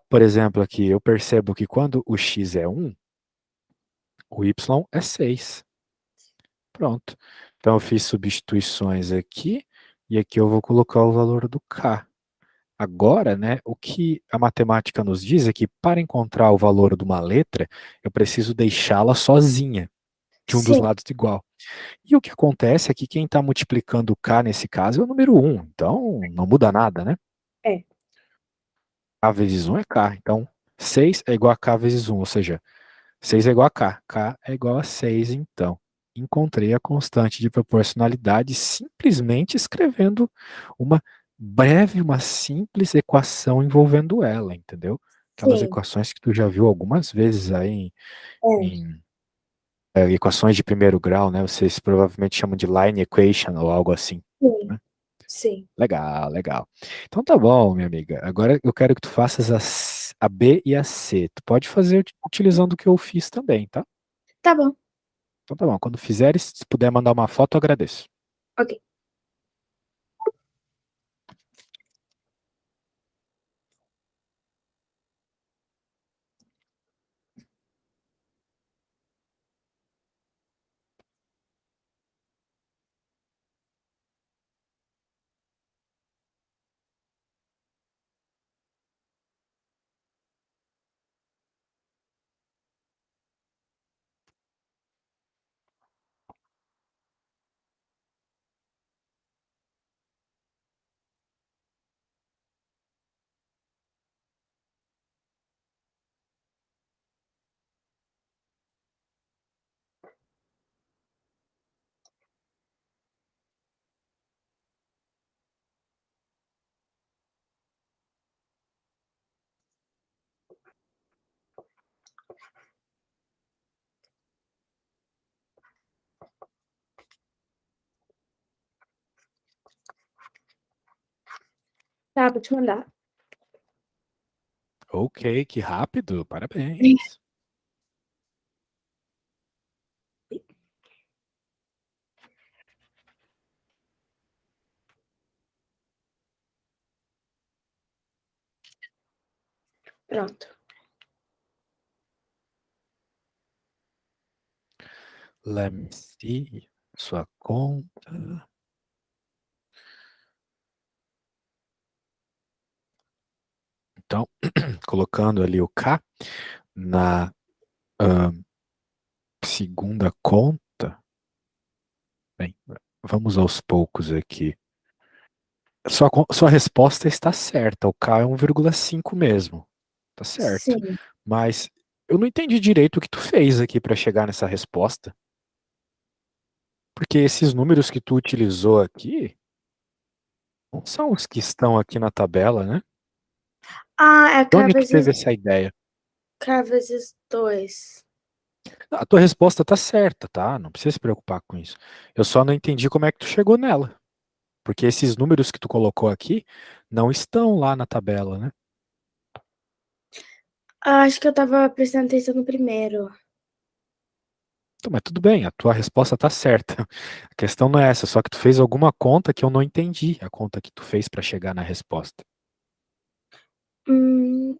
Por exemplo, aqui eu percebo que quando o x é 1, o y é 6. Pronto. Então eu fiz substituições aqui e aqui eu vou colocar o valor do k. Agora, né, o que a matemática nos diz é que para encontrar o valor de uma letra, eu preciso deixá-la sozinha, de um dos Sim, lados igual. E o que acontece é que quem está multiplicando o k nesse caso é o número 1, então não muda nada, né? é. K vezes 1 é k, então 6 é igual a k vezes 1, ou seja, 6 é igual a k, k é igual a 6, então. Encontrei a constante de proporcionalidade simplesmente escrevendo uma breve, uma simples equação envolvendo ela, entendeu? Aquelas Sim, equações que tu já viu algumas vezes aí é. em equações de primeiro grau, né? Vocês provavelmente chamam de line equation ou algo assim, Sim, né? sim. Legal, legal. Então tá bom, minha amiga. Agora eu quero que tu faças a B e a C. Tu pode fazer utilizando o que eu fiz também, tá? Tá bom. Então tá bom. Quando fizeres, se puder mandar uma foto, eu agradeço. Ok. Tá, vou te mandar. Ok, que rápido. Parabéns. Pronto. Let me see. Sua conta. Então, colocando ali o K na segunda conta. Bem, vamos aos poucos aqui. Sua resposta está certa. O K é 1,5 mesmo. Tá certo. Sim. Mas eu não entendi direito o que tu fez aqui para chegar nessa resposta. Porque esses números que tu utilizou aqui não são os que estão aqui na tabela, né? Ah, é De K onde tu vezes, teve essa ideia? K vezes 2. A tua resposta tá certa, tá? Não precisa se preocupar com isso. Eu só não entendi como é que tu chegou nela. Porque esses números que tu colocou aqui não estão lá na tabela, né? Acho que eu tava prestando atenção no primeiro. Então, mas tudo bem, a tua resposta tá certa. A questão não é essa, só que tu fez alguma conta que eu não entendi, a conta que tu fez para chegar na resposta. Hum,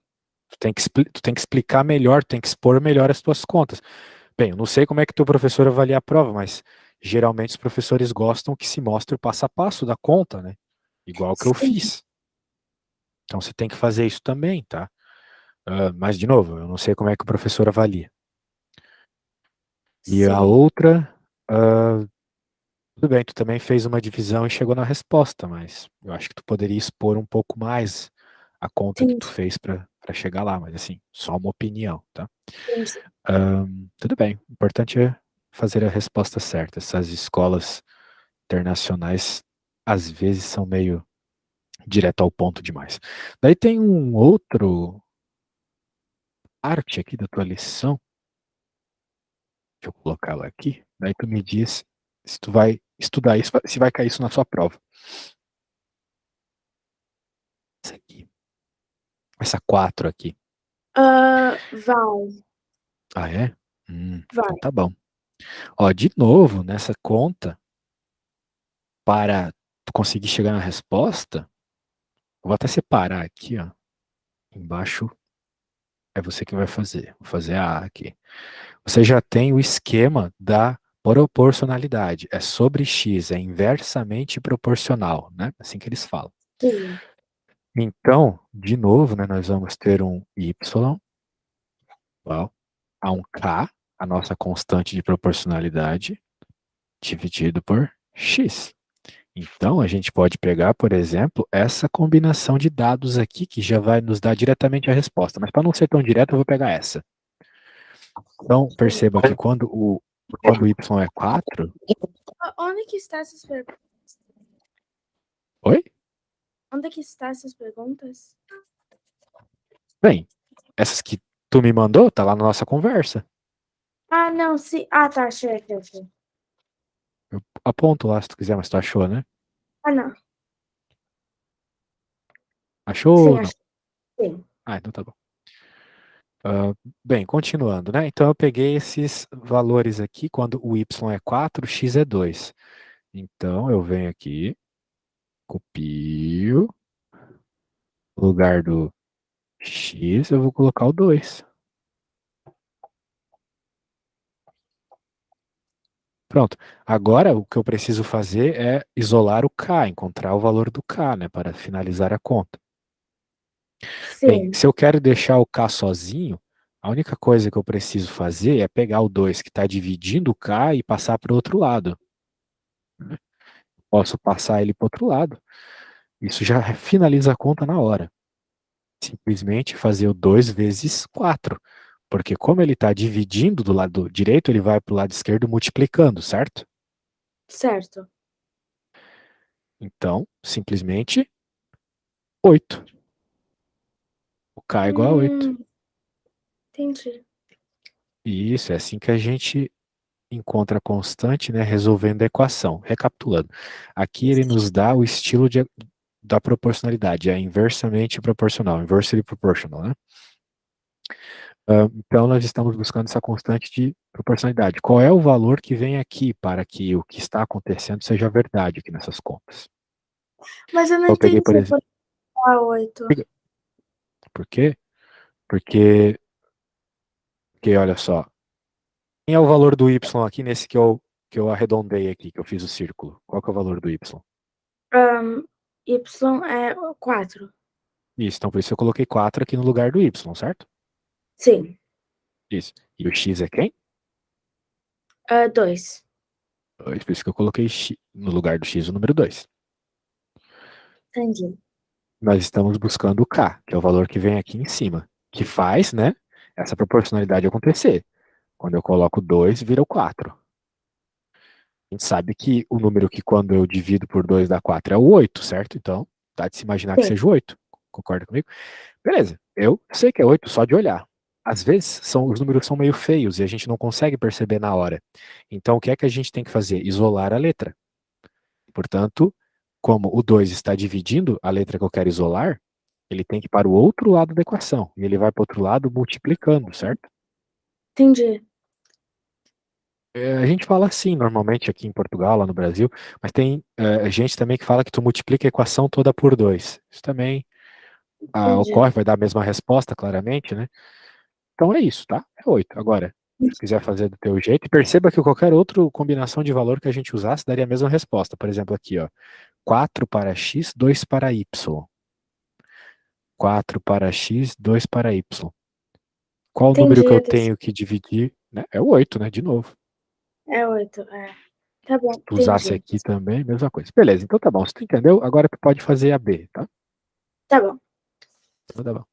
Tu tem que explicar melhor, tu tem que expor melhor as tuas contas. Bem, eu não sei como é que teu professor avalia a prova, mas geralmente os professores gostam que se mostre o passo a passo da conta, né? Igual que eu sim, fiz. Então você tem que fazer isso também, tá? Mas, de novo, eu não sei como é que o professor avalia. E a sim, outra, ah, tudo bem, tu também fez uma divisão e chegou na resposta, mas eu acho que tu poderia expor um pouco mais a conta que sim, tu fez para chegar lá, mas assim, só uma opinião, tá? sim. Tudo bem, o importante é fazer a resposta certa. Essas escolas internacionais às vezes são meio direto ao ponto demais. Daí tem um outro parte aqui da tua lição, deixa eu colocar ela aqui, daí tu me diz se tu vai estudar isso, se vai cair isso na sua prova. Essa aqui, essa 4 aqui. Vai, Ah, é? Então vai. tá bom. Ó, de novo, nessa conta, para tu conseguir chegar na resposta, eu vou até separar aqui, ó, Embaixo é você que vai fazer. Vou fazer a A aqui. Você já tem o esquema da proporcionalidade. É sobre x, é inversamente proporcional, né? Assim que eles falam. Sim. Então, de novo, né, nós vamos ter um y igual a um k, a nossa constante de proporcionalidade, dividido por x. Então, a gente pode pegar, por exemplo, essa combinação de dados aqui, que já vai nos dar diretamente a resposta. Mas para não ser tão direto, eu vou pegar essa. Então, Sim. perceba que quando y é 4, Onde que está essas perguntas? oi? Onde que está essas perguntas? Bem, essas que tu me mandou, tá lá na nossa conversa. Ah, não, sim. Ah, tá, achei. Eu aponto lá se tu quiser, mas tu achou, né? Ah, não. Achou Sim, ou não? achei. Sim. Ah, então tá bom. Ah, bem, continuando, né? Então eu peguei esses valores aqui, quando o y é 4, o x é 2. Então eu venho aqui, copio, no lugar do x eu vou colocar o 2. Pronto. Agora o que eu preciso fazer é isolar o k, encontrar o valor do k, né, para finalizar a conta. Bem, Sim. se eu quero deixar o k sozinho, a única coisa que eu preciso fazer é pegar o 2 que está dividindo o k e passar para o outro lado. Posso passar ele para o outro lado. Isso já finaliza a conta na hora. Simplesmente fazer o 2 vezes 4. Porque como ele está dividindo do lado direito, ele vai para o lado esquerdo multiplicando, certo? Certo. Então, simplesmente 8. O k é igual a 8. Hum, entendi. E isso é assim que a gente encontra a constante, né, resolvendo a equação. Recapitulando. Aqui ele nos dá o estilo da proporcionalidade, é inversamente proporcional, inversely proportional, né? Então, nós estamos buscando essa constante de proporcionalidade. Qual é o valor que vem aqui para que o que está acontecendo seja verdade aqui nessas contas? Mas eu não Eu peguei, entendi por exemplo, por que a 8. por quê? Porque, porque, olha só, quem é o valor do y aqui nesse que eu arredondei aqui, que eu fiz o círculo? Qual que é o valor do y? Y é 4. Isso, então por isso eu coloquei 4 aqui no lugar do y, certo? Sim. Isso. E o x é quem? 2. 2, por isso que eu coloquei no lugar do x o número 2. Entendi. Nós estamos buscando o k, que é o valor que vem aqui em cima, que faz, né, essa proporcionalidade acontecer. Quando eu coloco 2, vira o 4. A gente sabe que o número que quando eu divido por 2 dá 4 é o 8, certo? Então, dá de se imaginar que Sim. seja o 8. Concorda comigo? Beleza, eu sei que é 8 só de olhar. Às vezes, os números são meio feios e a gente não consegue perceber na hora. Então, o que é que a gente tem que fazer? Isolar a letra. Portanto, como o 2 está dividindo a letra que eu quero isolar, ele tem que ir para o outro lado da equação. E ele vai para o outro lado multiplicando, certo? Entendi. A gente fala assim normalmente aqui em Portugal, lá no Brasil, mas tem gente também que fala que tu multiplica a equação toda por 2. Isso também Entendi. ocorre, vai dar a mesma resposta, claramente, né? Então é isso, tá? É 8. Agora, se tu quiser fazer do teu jeito, e perceba que qualquer outra combinação de valor que a gente usasse daria a mesma resposta. Por exemplo, aqui, ó, 4 para x, 2 para y. 4 para x, 2 para y. Qual o número que Entendi eu a terceira. tenho que dividir? Né? É o 8, né? De novo. É 8. É. Tá bom, Se tu usasse entendi. aqui também, mesma coisa. Beleza, então tá bom. Se tu entendeu, agora tu pode fazer a B, tá? Tá bom. Então tá bom.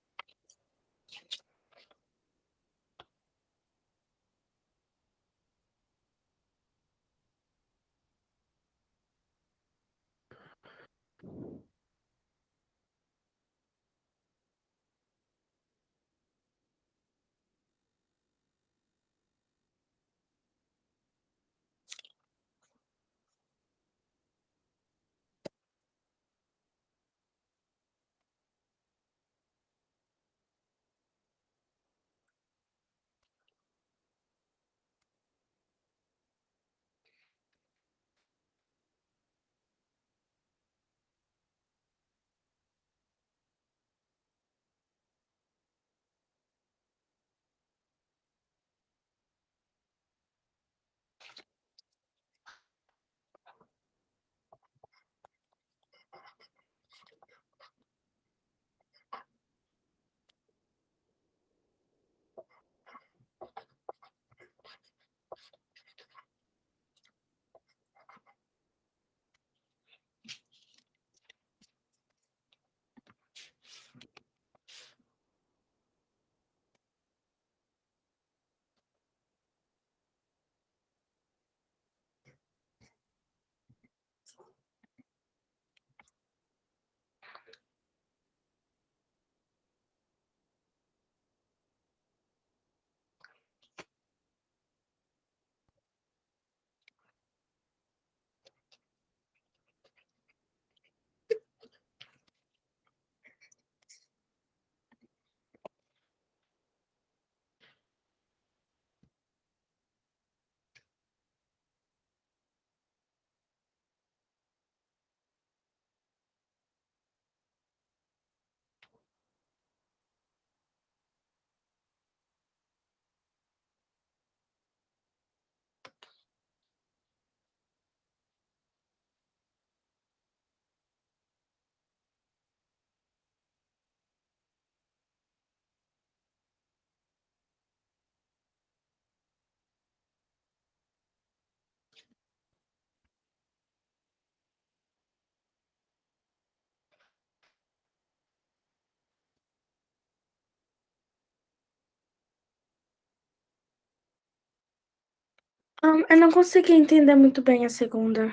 Eu não consegui entender muito bem a segunda.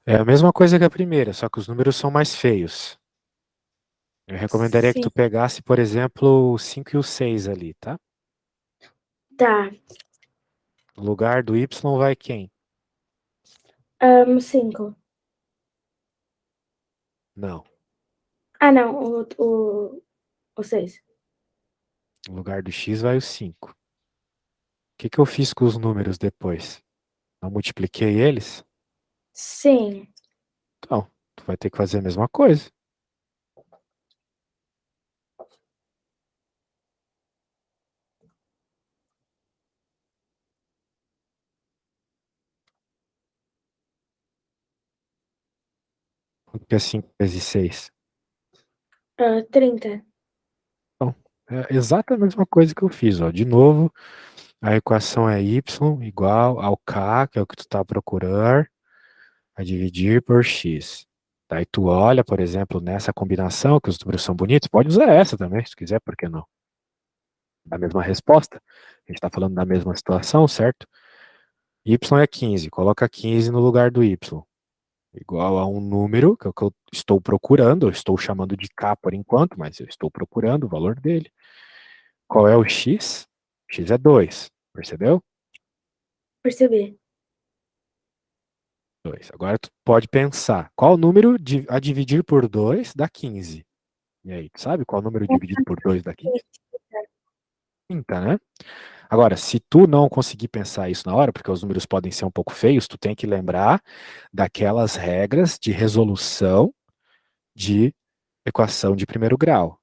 É a mesma coisa que a primeira, só que os números são mais feios. Eu recomendaria que Sim, tu pegasse, por exemplo, o 5 e o 6 ali, tá? tá. No lugar do Y vai quem? 5. Não. Ah, não, o 6. No lugar do X vai o 5. O que que eu fiz com os números depois? Não multipliquei eles? Sim, Então, tu vai ter que fazer a mesma coisa. Porque é 5 vezes 6. 30. Então, é exata a mesma coisa que eu fiz, ó. De novo, a equação é y igual ao k, que é o que tu está procurando, a dividir por x. Daí tu olha, por exemplo, nessa combinação, que os números são bonitos, pode usar essa também, se quiser, por que não? A mesma resposta. A gente está falando da mesma situação, certo? Y é 15, coloca 15 no lugar do y. Igual a um número, que é o que eu estou procurando, eu estou chamando de k por enquanto, mas eu estou procurando o valor dele. Qual é o x? X é 2, percebeu? Percebi. 2. Agora tu pode pensar, qual número a dividir por 2 dá 15? E aí, tu sabe qual número dividido por 2 dá 15? 30, né? Agora, se tu não conseguir pensar isso na hora, porque os números podem ser um pouco feios, tu tem que lembrar daquelas regras de resolução de equação de primeiro grau.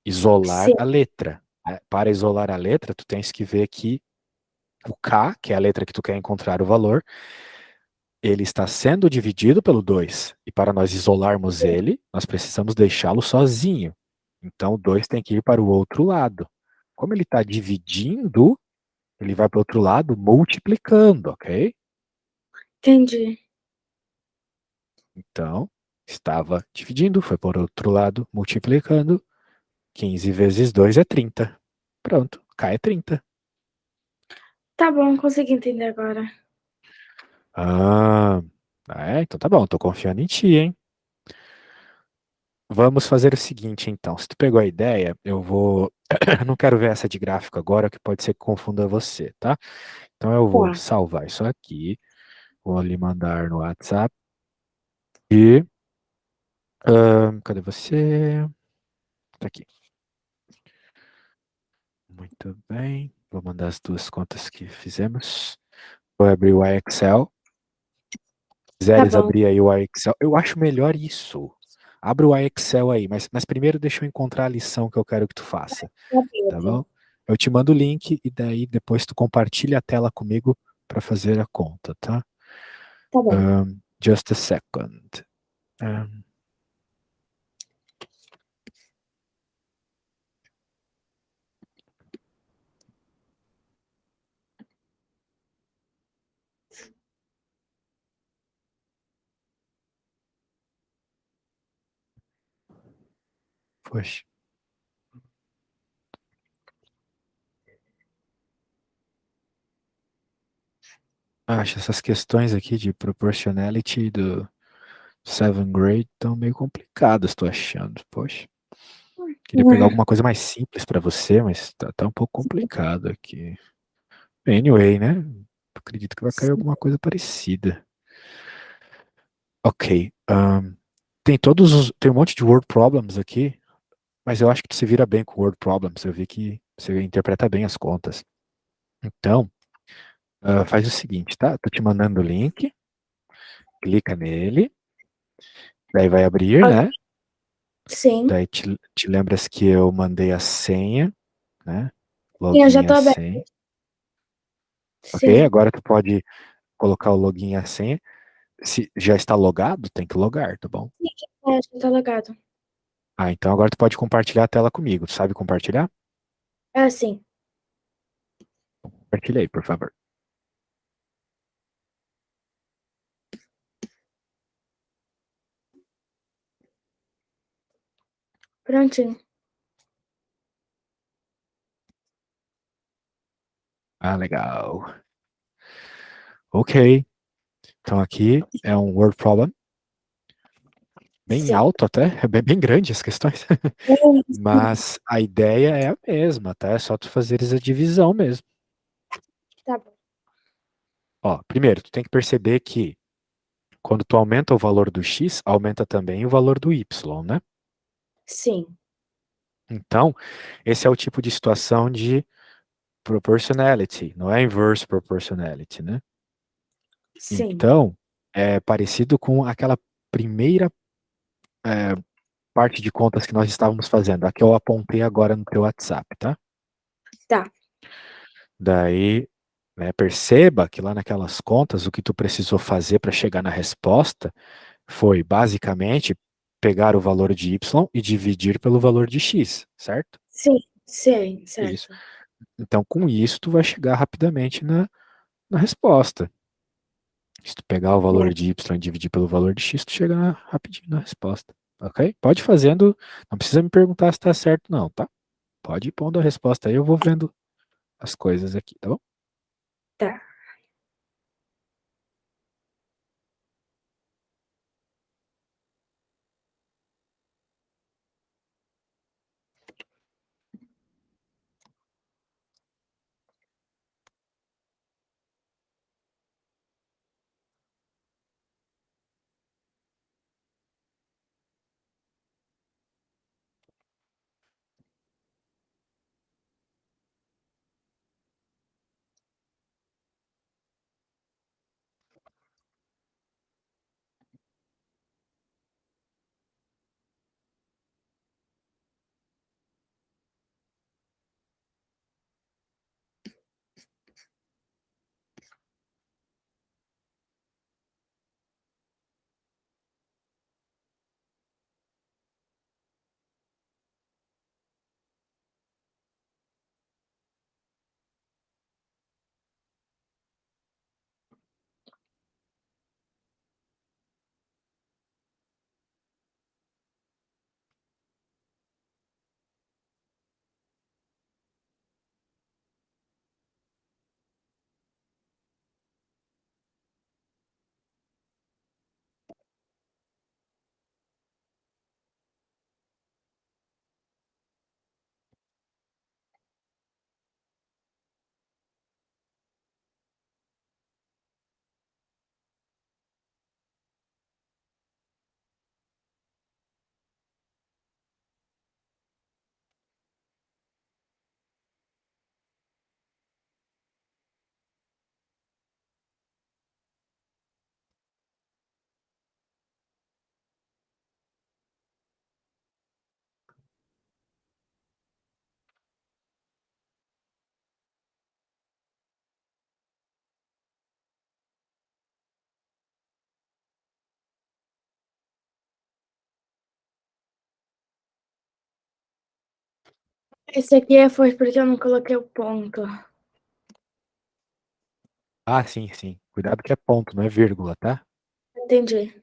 Isolar Sim, a letra, né? Para isolar a letra, tu tens que ver que o K, que é a letra que tu quer encontrar o valor, ele está sendo dividido pelo 2. E para nós isolarmos ele, nós precisamos deixá-lo sozinho. Então, o 2 tem que ir para o outro lado. Como ele está dividindo, ele vai para o outro lado multiplicando, ok? entendi. Então, estava dividindo, foi para o outro lado multiplicando. 15 vezes 2 é 30. Pronto, K é 30. Tá bom, consegui entender agora. Ah, então tá bom, tô confiando em ti, hein? Vamos fazer o seguinte, então. Se tu pegou a ideia, eu vou. Eu não quero ver essa de gráfico agora, que pode ser que confunda você, tá? Então eu vou Tá, salvar isso aqui, vou lhe mandar no WhatsApp e. Cadê você? Tá aqui. Muito bem. Vou mandar as duas contas que fizemos. Vou abrir o Excel. Se tá quiseres bom. abrir aí o Excel, eu acho melhor isso. Abre o Excel aí, mas primeiro deixa eu encontrar a lição que eu quero que tu faça, Sabia, tá aqui. bom? Eu te mando o link e daí depois tu compartilha a tela comigo para fazer a conta, tá? Tá bom. Just a second. Um, Poxa, acho essas questões aqui de proportionality do 7th grade estão meio complicadas, tô achando. Poxa, queria pegar Uhum. alguma coisa mais simples para você, mas tá um pouco complicado aqui. Anyway, né? Acredito que vai cair alguma coisa parecida. Ok. Tem um monte de word problems aqui, mas eu acho que tu se vira bem com word problems. Eu vi que você interpreta bem as contas. Então, faz o seguinte, tá? Tô te mandando o link, clica nele, daí vai abrir, Ok, né? sim. Daí te lembras que eu mandei a senha, né? Sim, eu já Login e tô a aberta. senha. Ok? Sim. Agora tu pode colocar o login e a senha. Se já está logado, tem que logar, tá bom? Já tá logado. Então agora tu pode compartilhar a tela comigo. Tu sabe compartilhar? Sim. Compartilha aí, por favor. Prontinho. Ah, legal. Ok. Então aqui é um word problem, bem Sim. alto até, é bem grande as questões. Mas a ideia é a mesma, tá? É só tu fazeres a divisão mesmo. Tá bom. Ó, primeiro, tu tem que perceber que quando tu aumenta o valor do x, aumenta também o valor do y, né? Sim. Então, esse é o tipo de situação de proportionality, não é inverse proportionality, né? Sim. Então, é parecido com aquela primeira parte de contas que nós estávamos fazendo, a que eu apontei agora no teu WhatsApp, tá? Tá. Daí, né, perceba que lá naquelas contas, o que tu precisou fazer para chegar na resposta foi basicamente pegar o valor de y e dividir pelo valor de x, certo? Sim. Sim. Isso. Certo. Então, com isso, tu vai chegar rapidamente na resposta. Se tu pegar o valor Tá. de y e dividir pelo valor de x, tu chega rapidinho na resposta. Ok? Pode ir fazendo, não precisa me perguntar se tá certo, não, tá? Pode ir pondo a resposta aí, eu vou vendo as coisas aqui, tá bom? Tá. Esse aqui foi porque eu não coloquei o ponto. Ah, sim, sim. Cuidado que é ponto, não é vírgula, tá? Entendi.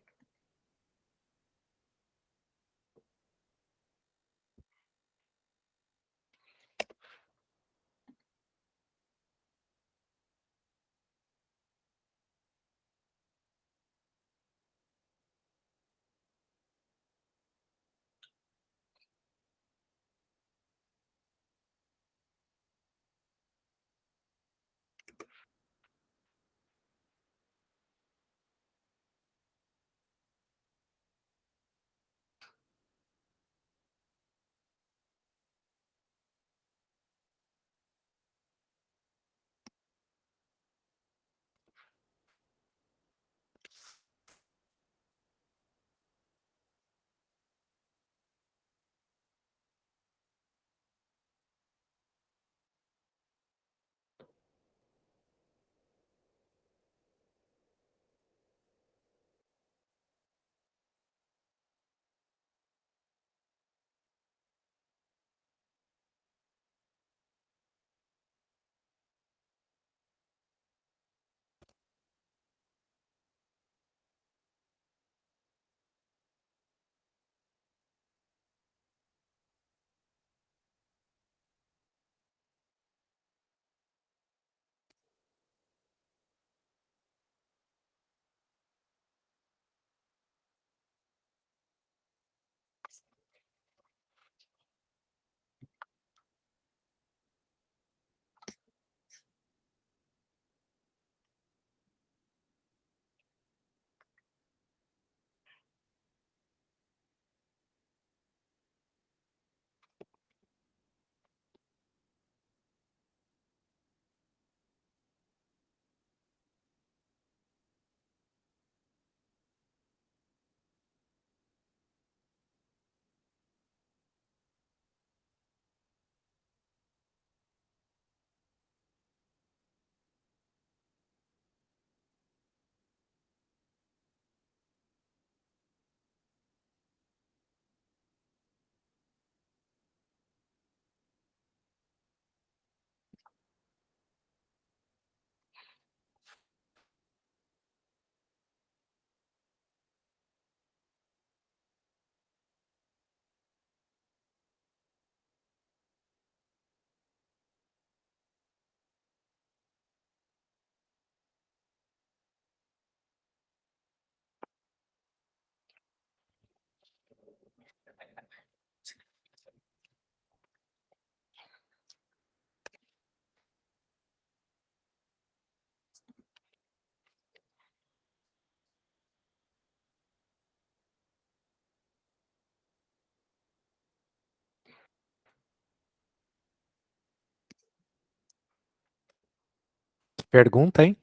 Pergunta, hein?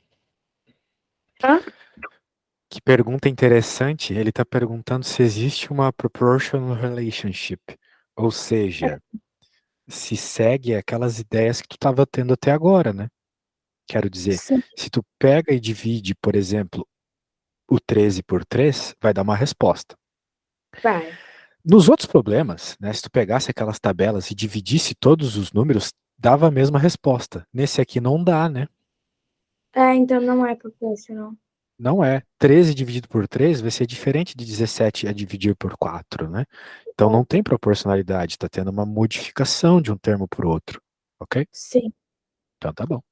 Hã? Que pergunta interessante. Ele está perguntando se existe uma proportional relationship. Ou seja, se segue aquelas ideias que tu estava tendo até agora, né? Quero dizer, Sim, se tu pega e divide, por exemplo, o 13 por 3, vai dar uma resposta. vai. Nos outros problemas, né, se tu pegasse aquelas tabelas e dividisse todos os números, dava a mesma resposta. Nesse aqui não dá, né? É, então não é proporcional. Não é. 13 dividido por 3 vai ser diferente de 17 a dividir por 4, né? Então não É, tem proporcionalidade, está tendo uma modificação de um termo para o outro, ok? sim. Então tá bom.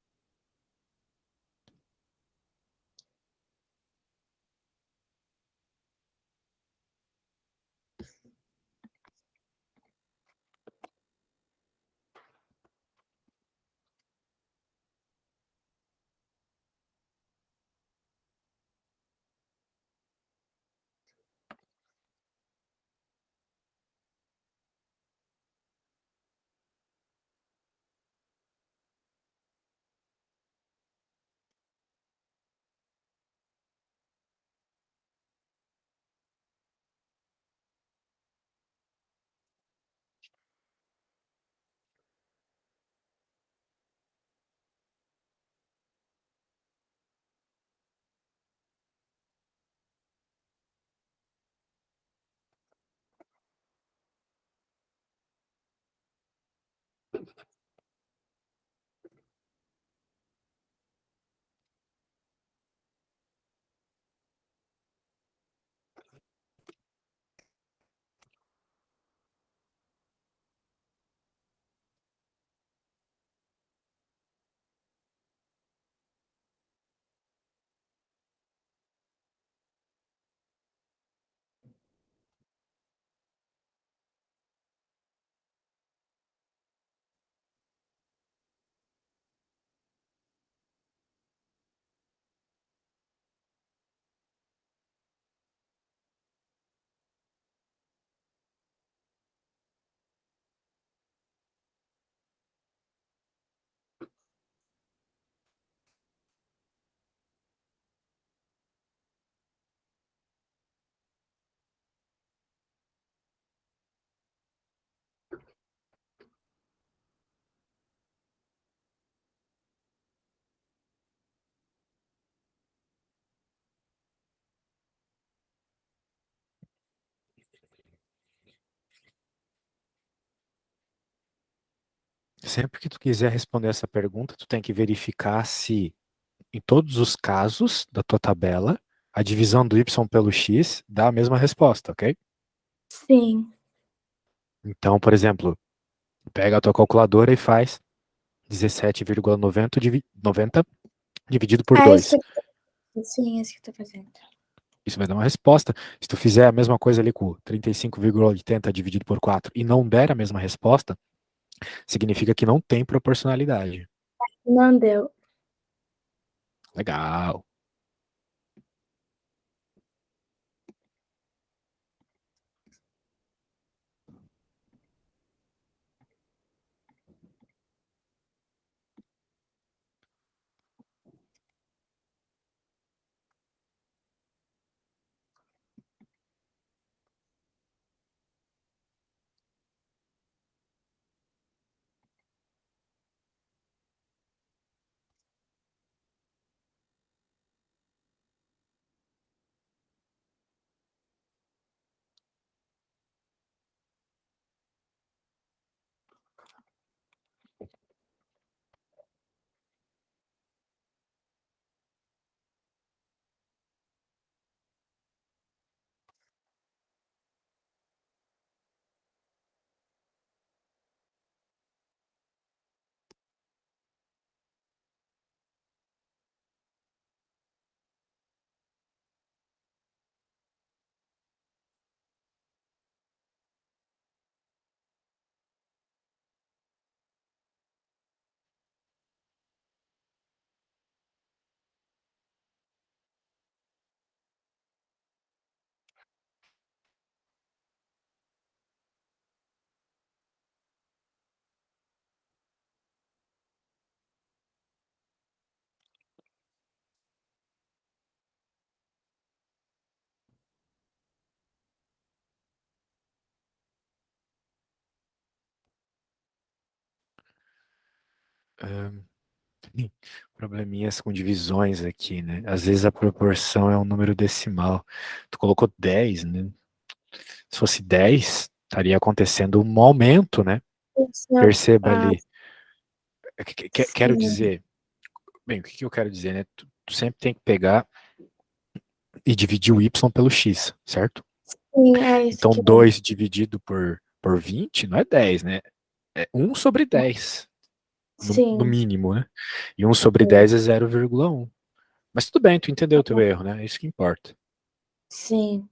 Sempre que tu quiser responder essa pergunta, tu tem que verificar se, em todos os casos da tua tabela, a divisão do y pelo x dá a mesma resposta, ok? Sim. Então, por exemplo, pega a tua calculadora e faz 17,90 dividido por É isso 2. aqui. Sim, é isso que eu tô fazendo. Isso vai dar uma resposta. Se tu fizer a mesma coisa ali com 35,80 dividido por 4 e não der a mesma resposta, significa que não tem proporcionalidade. Não deu. Legal. Sim, probleminhas com divisões aqui, né? Às vezes a proporção é um número decimal. Tu colocou 10, né? Se fosse 10, estaria acontecendo um aumento, né? Perceba Ah, ali. Quero sim. dizer, bem, o que eu quero dizer, né? Tu sempre tem que pegar e dividir o y pelo x, certo? Sim, é isso Então que é. 2 dividido por 20 não é 10, né? É 1/10, no Sim, mínimo, né? E 1/10 sim. é 0,1. Mas tudo bem, tu entendeu Tá o teu bom. erro, né? É isso que importa. Sim.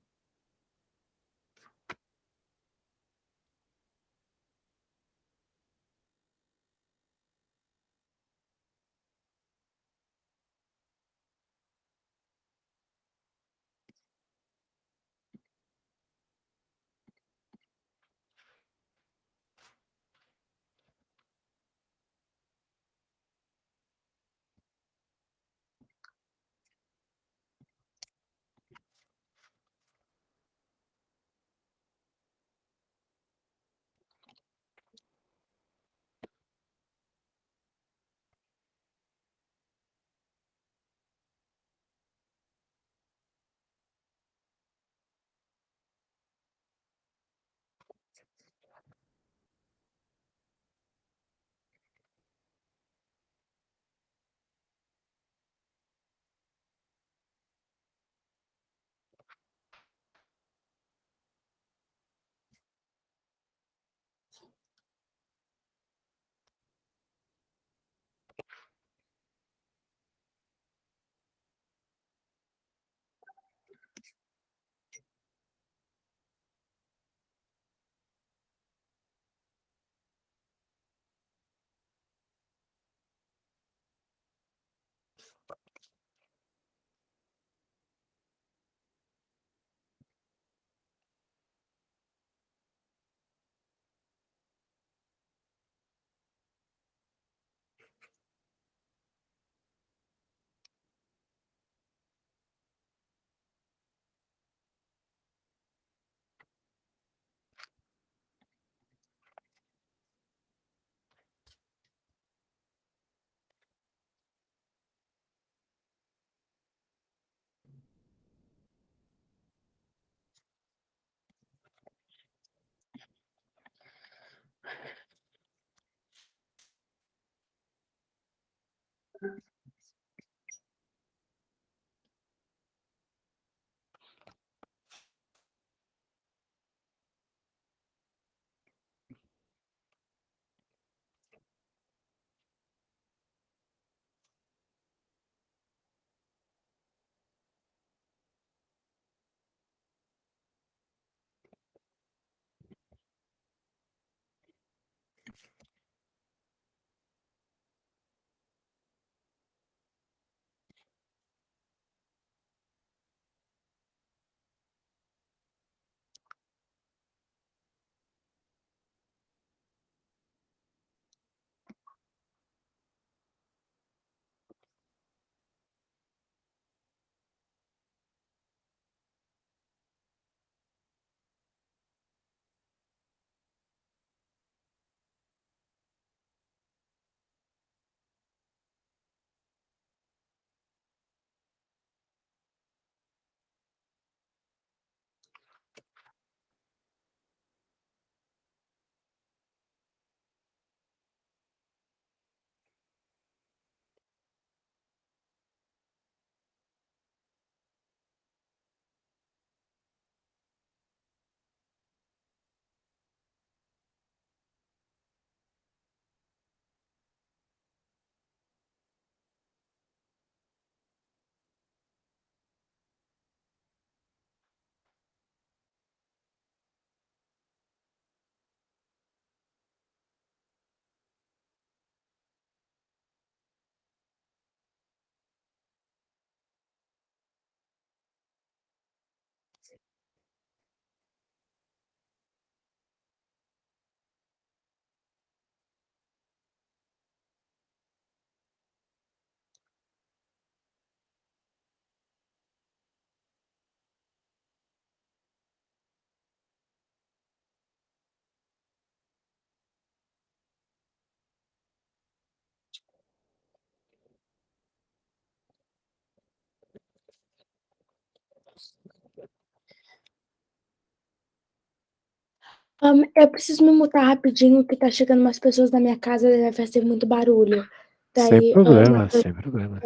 Eu preciso me mutar rapidinho, que tá chegando umas pessoas na minha casa e vai fazer muito barulho. Sem Daí, problemas, sem problemas.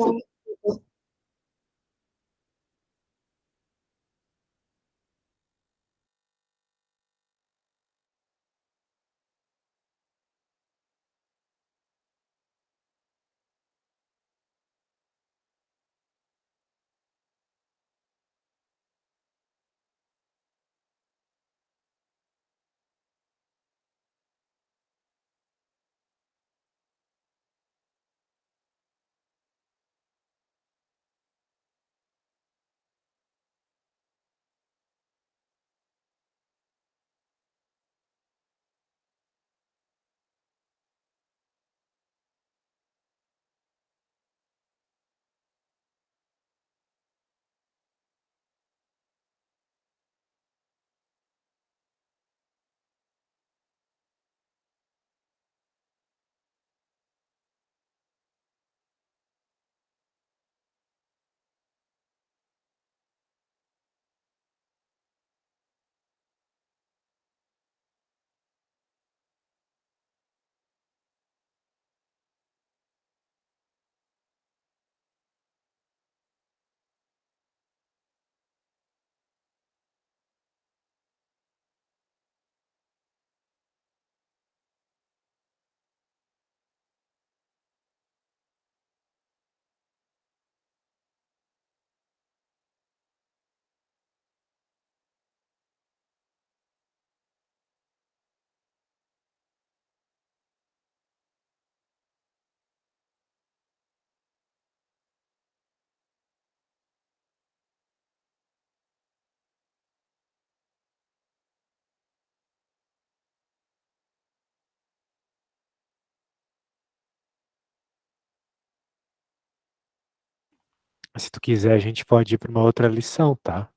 Se tu quiser, a gente pode ir para uma outra lição, tá?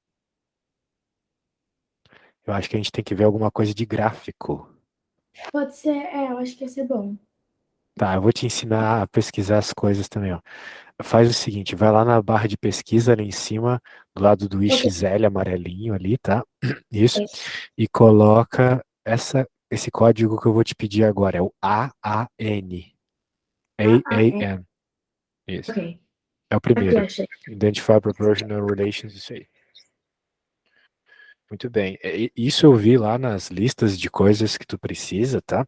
Eu acho que a gente tem que ver alguma coisa de gráfico. Pode ser, eu acho que ia ser bom. Tá, eu vou te ensinar a pesquisar as coisas também, ó. Faz o seguinte, vai lá na barra de pesquisa ali em cima, do lado do Ok. IXL amarelinho ali, tá? Isso. E coloca esse código que eu vou te pedir agora, é o AAN. AAN. Isso. Ok. É o Aqui, primeiro. achei. Identify Proportional Relations, isso aí. Muito bem. Isso eu vi lá nas listas de coisas que tu precisa, tá?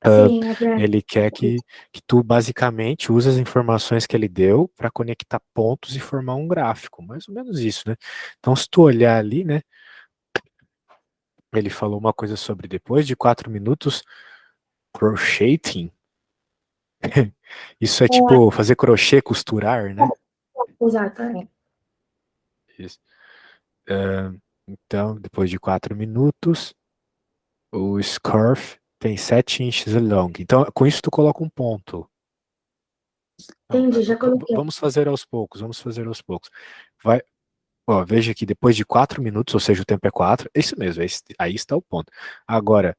Sim, é pra... Ele quer que tu basicamente use as informações que ele deu para conectar pontos e formar um gráfico. Mais ou menos isso, né? Então, se tu olhar ali, né? Ele falou uma coisa sobre depois de 4 minutos, crocheting. Isso é tipo fazer crochê, costurar, né? Exato, é. Isso. Ah, então, depois de 4 minutos, o scarf tem 7 inches long. Então, com isso tu coloca um ponto. Não, Entendi, já coloquei. vamos fazer aos poucos, vamos fazer aos poucos. Vai, ó, veja que depois de 4 minutos, ou seja, o tempo é 4, é isso mesmo, aí está o ponto. Agora,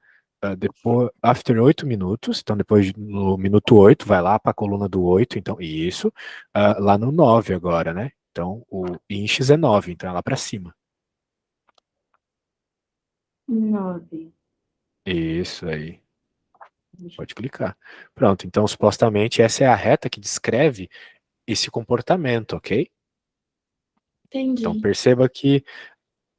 depois, after 8 minutos, então no minuto 8, vai lá para a coluna do 8, então, isso, lá no 9 agora, né? Então, o inches é 9, então é lá para cima. 9. Isso aí, pode clicar. Pronto, então supostamente essa é a reta que descreve esse comportamento, ok? Então Entendi. perceba que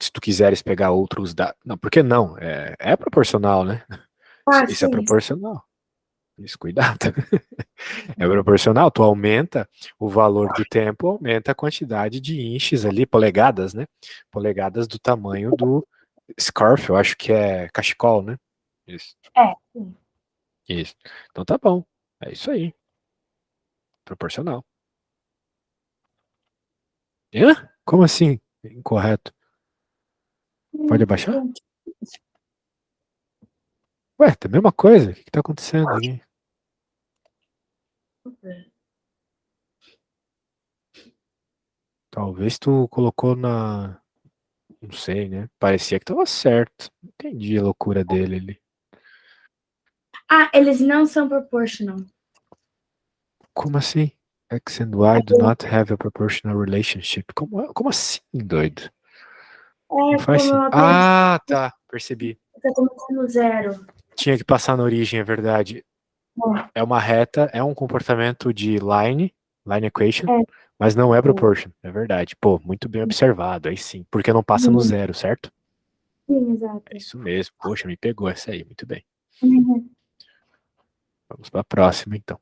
se tu quiseres pegar outros dados. Não, por que não? É proporcional, né? Isso, Ah, isso é sim. proporcional. Isso, cuidado. É proporcional. Tu aumenta o valor do tempo, aumenta a quantidade de inches ali, polegadas, né? Polegadas do tamanho do scarf, eu acho que é cachecol, né? Isso, É, sim. isso. Então tá bom. É isso aí. Proporcional. Hã? Como assim? Incorreto. Pode abaixar? Pronto. Ué, tá a mesma coisa. O que que tá acontecendo aqui? Talvez tu colocou na. Não sei, né? Parecia que tava certo. Entendi a loucura dele ali. Ah, eles não são proportional. Como assim? X and Y do not have a proportional relationship. Como assim, doido? Não É faz como sim. ela Ah, tá. Percebi. tá começando zero. Tinha que passar na origem, é verdade. É uma reta, é um comportamento de line equation, É, é, mas não é proportion, é verdade. Pô, muito bem observado, aí sim, porque não passa no sim, zero, certo? sim, É exato. isso mesmo. Poxa, me pegou essa aí, muito bem. Uhum. Vamos para a próxima, então.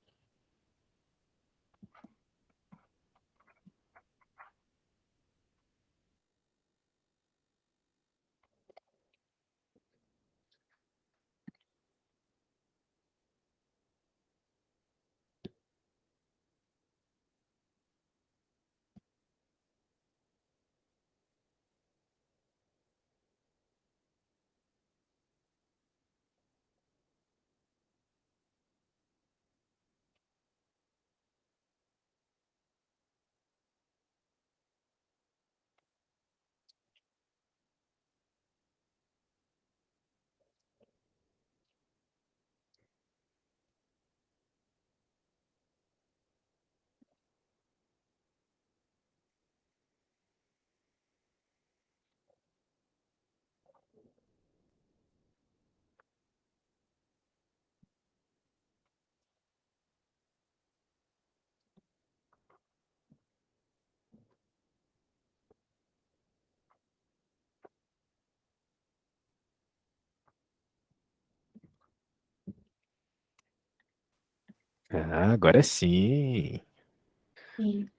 Ah, agora sim. Sim.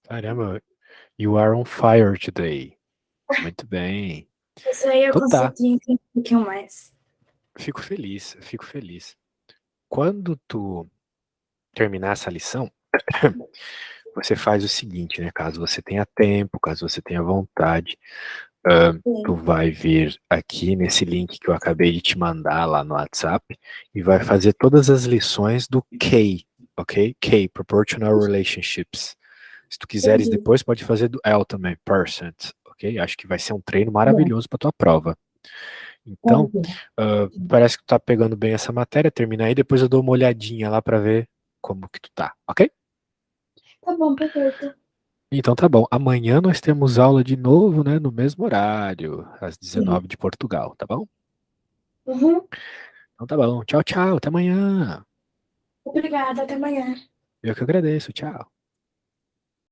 Caramba, you are on fire today. Muito bem. Isso aí eu Então tá, consegui entender um pouquinho mais. fico feliz, fico feliz. Quando tu terminar essa lição, você faz o seguinte, né? Caso você tenha tempo, caso você tenha vontade, tu Sim, vai vir aqui nesse link que eu acabei de te mandar lá no WhatsApp e vai fazer todas as lições do K, ok? K, Proportional Relationships. Se tu quiseres entendi. depois, pode fazer do L também, Percent, ok? Acho que vai ser um treino Bom, maravilhoso para tua prova. Então, entendi. parece que tu tá pegando bem essa matéria, termina aí, depois eu dou uma olhadinha lá para ver como que tu tá, ok? Tá bom, perfeito. Então tá bom. Amanhã nós temos aula de novo, né, no mesmo horário, às Sim. 19 de Portugal, tá bom? Uhum. Então tá bom. Tchau, tchau. Até amanhã. Obrigada, até amanhã. Eu que agradeço. Tchau.